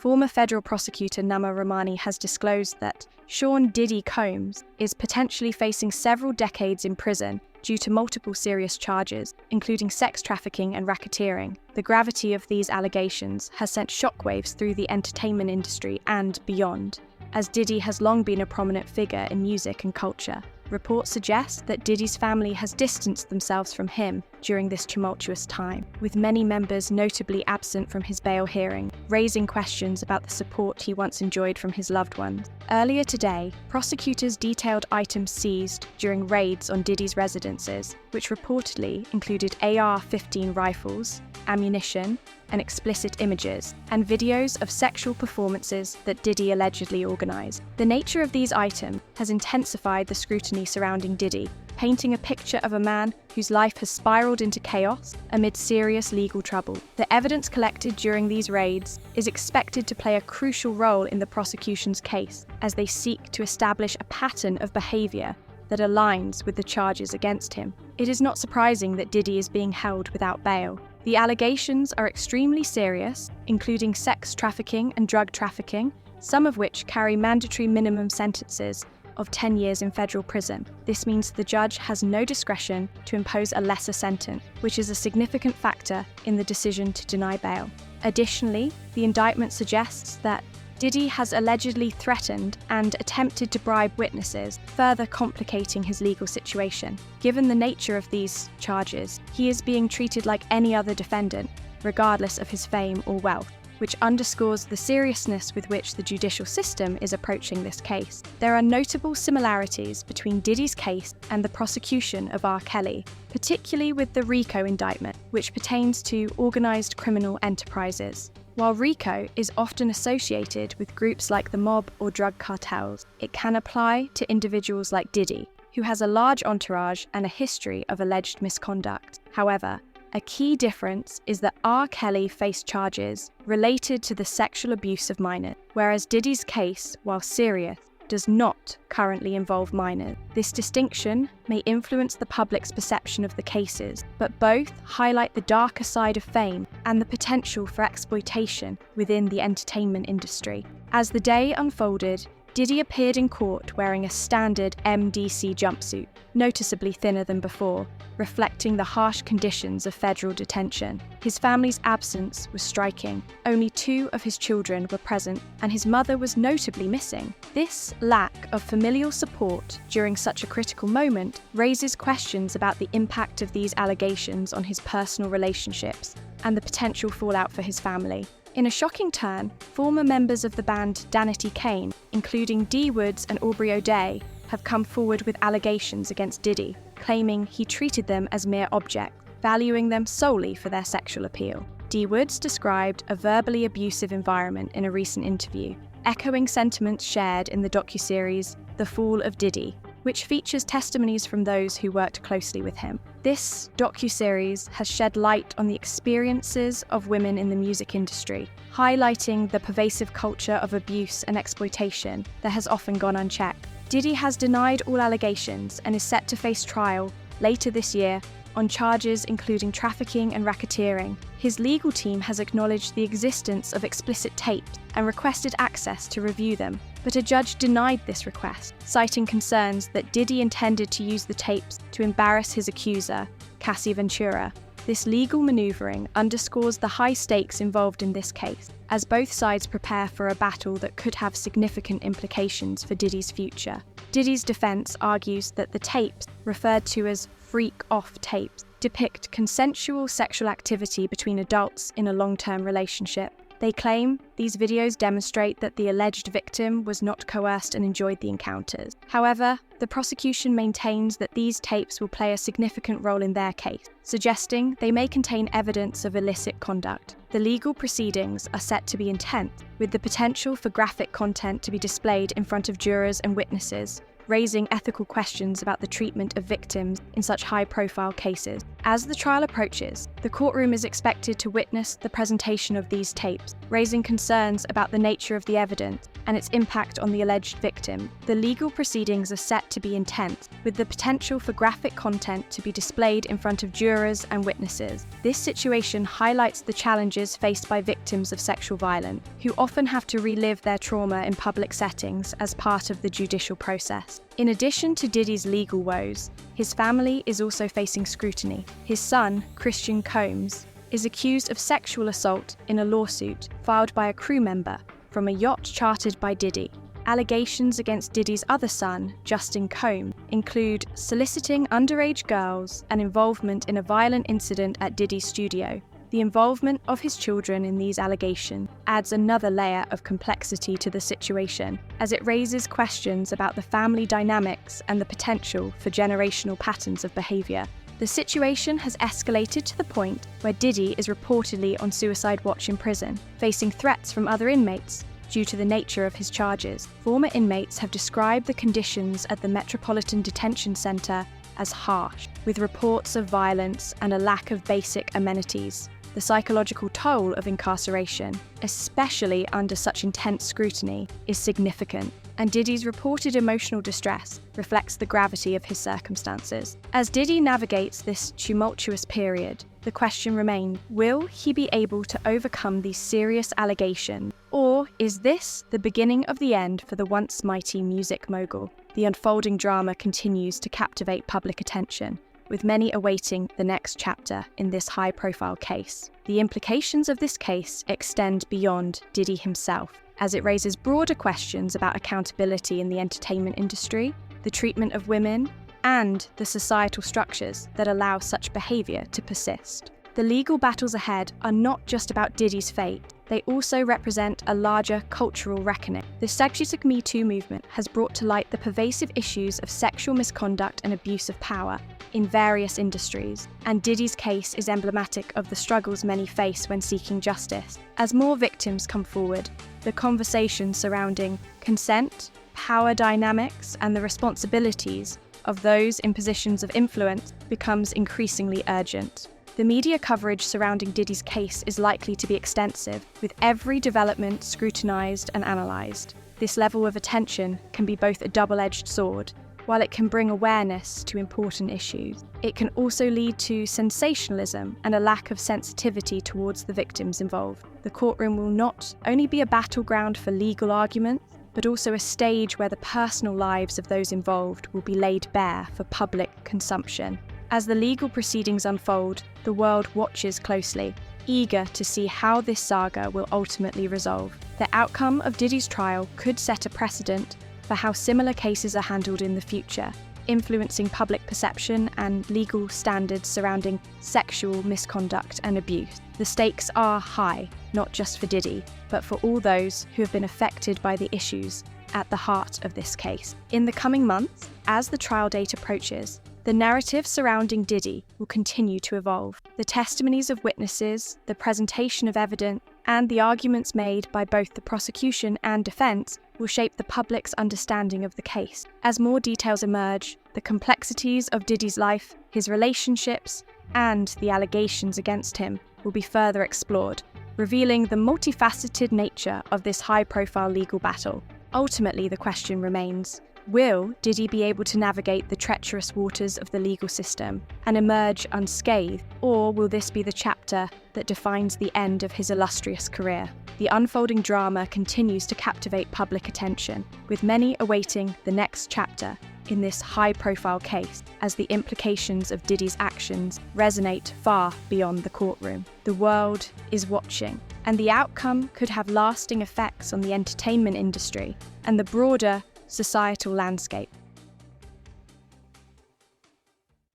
former federal prosecutor Nama Ramani has disclosed that Sean Diddy Combs is potentially facing several decades in prison due to multiple serious charges, including sex trafficking and racketeering. The gravity of these allegations has sent shockwaves through the entertainment industry and beyond, as Diddy has long been a prominent figure in music and culture. Reports suggest that Diddy's family has distanced themselves from him during this tumultuous time, with many members notably absent from his bail hearing, raising questions about the support he once enjoyed from his loved ones. Earlier today, prosecutors detailed items seized during raids on Diddy's residences, which reportedly included AR-15 rifles, ammunition, and explicit images, and videos of sexual performances that Diddy allegedly organised. The nature of these items has intensified the scrutiny surrounding Diddy, painting a picture of a man whose life has spiraled into chaos amid serious legal trouble. The evidence collected during these raids is expected to play a crucial role in the prosecution's case, as they seek to establish a pattern of behaviour that aligns with the charges against him. It is not surprising that Diddy is being held without bail. The allegations are extremely serious, including sex trafficking and drug trafficking, some of which carry mandatory minimum sentences of 10 years in federal prison. This means the judge has no discretion to impose a lesser sentence, which is a significant factor in the decision to deny bail. Additionally, the indictment suggests that Diddy has allegedly threatened and attempted to bribe witnesses, further complicating his legal situation. Given the nature of these charges, he is being treated like any other defendant, regardless of his fame or wealth, which underscores the seriousness with which the judicial system is approaching this case. There are notable similarities between Diddy's case and the prosecution of R. Kelly, particularly with the RICO indictment, which pertains to organised criminal enterprises. While RICO is often associated with groups like the mob or drug cartels, it can apply to individuals like Diddy, who has a large entourage and a history of alleged misconduct. However, a key difference is that R. Kelly faced charges related to the sexual abuse of minors, whereas Diddy's case, while serious, does not currently involve minors. This distinction may influence the public's perception of the cases, but both highlight the darker side of fame and the potential for exploitation within the entertainment industry. As the day unfolded, Diddy appeared in court wearing a standard MDC jumpsuit, noticeably thinner than before, reflecting the harsh conditions of federal detention. His family's absence was striking. Only 2 of his children were present, and his mother was notably missing. This lack of familial support during such a critical moment raises questions about the impact of these allegations on his personal relationships and the potential fallout for his family. In a shocking turn, former members of the band Danity Kane, including D. Woods and Aubrey O'Day, have come forward with allegations against Diddy, claiming he treated them as mere objects, valuing them solely for their sexual appeal. D. Woods described a verbally abusive environment in a recent interview, echoing sentiments shared in the docuseries The Fall of Diddy, which features testimonies from those who worked closely with him. This docuseries has shed light on the experiences of women in the music industry, highlighting the pervasive culture of abuse and exploitation that has often gone unchecked. Diddy has denied all allegations and is set to face trial later this year on charges including trafficking and racketeering. His legal team has acknowledged the existence of explicit tapes and requested access to review them, but a judge denied this request, citing concerns that Diddy intended to use the tapes to embarrass his accuser, Cassie Ventura. This legal maneuvering underscores the high stakes involved in this case, as both sides prepare for a battle that could have significant implications for Diddy's future. Diddy's defense argues that the tapes, referred to as freak-off tapes, depict consensual sexual activity between adults in a long-term relationship. They claim these videos demonstrate that the alleged victim was not coerced and enjoyed the encounters. However, the prosecution maintains that these tapes will play a significant role in their case, suggesting they may contain evidence of illicit conduct. The legal proceedings are set to be intense, with the potential for graphic content to be displayed in front of jurors and witnesses, raising ethical questions about the treatment of victims in such high-profile cases. As the trial approaches, the courtroom is expected to witness the presentation of these tapes, raising concerns about the nature of the evidence and its impact on the alleged victim. The legal proceedings are set to be intense, with the potential for graphic content to be displayed in front of jurors and witnesses. This situation highlights the challenges faced by victims of sexual violence, who often have to relive their trauma in public settings as part of the judicial process. In addition to Diddy's legal woes, his family is also facing scrutiny. His son, Christian Combs, is accused of sexual assault in a lawsuit filed by a crew member from a yacht chartered by Diddy. Allegations against Diddy's other son, Justin Combs, include soliciting underage girls and involvement in a violent incident at Diddy's studio. The involvement of his children in these allegations adds another layer of complexity to the situation, as it raises questions about the family dynamics and the potential for generational patterns of behaviour. The situation has escalated to the point where Diddy is reportedly on suicide watch in prison, facing threats from other inmates due to the nature of his charges. Former inmates have described the conditions at the Metropolitan Detention Centre as harsh, with reports of violence and a lack of basic amenities. The psychological toll of incarceration, especially under such intense scrutiny, is significant, and Diddy's reported emotional distress reflects the gravity of his circumstances. As Diddy navigates this tumultuous period, the question remains, will he be able to overcome these serious allegations, or is this the beginning of the end for the once mighty music mogul? The unfolding drama continues to captivate public attention, with many awaiting the next chapter in this high-profile case. The implications of this case extend beyond Diddy himself, as it raises broader questions about accountability in the entertainment industry, the treatment of women, and the societal structures that allow such behaviour to persist. The legal battles ahead are not just about Diddy's fate, they also represent a larger cultural reckoning. The #hashtag Me Too movement has brought to light the pervasive issues of sexual misconduct and abuse of power in various industries, and Diddy's case is emblematic of the struggles many face when seeking justice. As more victims come forward, the conversation surrounding consent, power dynamics, and the responsibilities of those in positions of influence becomes increasingly urgent. The media coverage surrounding Diddy's case is likely to be extensive, with every development scrutinised and analysed. This level of attention can be both a double-edged sword. While it can bring awareness to important issues, it can also lead to sensationalism and a lack of sensitivity towards the victims involved. The courtroom will not only be a battleground for legal arguments, but also a stage where the personal lives of those involved will be laid bare for public consumption. As the legal proceedings unfold, the world watches closely, eager to see how this saga will ultimately resolve. The outcome of Diddy's trial could set a precedent for how similar cases are handled in the future, influencing public perception and legal standards surrounding sexual misconduct and abuse. The stakes are high, not just for Diddy, but for all those who have been affected by the issues at the heart of this case. In the coming months, as the trial date approaches, the narrative surrounding Diddy will continue to evolve. The testimonies of witnesses, the presentation of evidence, and the arguments made by both the prosecution and defence will shape the public's understanding of the case. As more details emerge, the complexities of Diddy's life, his relationships, and the allegations against him will be further explored, revealing the multifaceted nature of this high-profile legal battle. Ultimately, the question remains, will Diddy be able to navigate the treacherous waters of the legal system and emerge unscathed, or will this be the chapter that defines the end of his illustrious career? The unfolding drama continues to captivate public attention, with many awaiting the next chapter in this high-profile case, as the implications of Diddy's actions resonate far beyond the courtroom. The world is watching, and the outcome could have lasting effects on the entertainment industry and the broader societal landscape.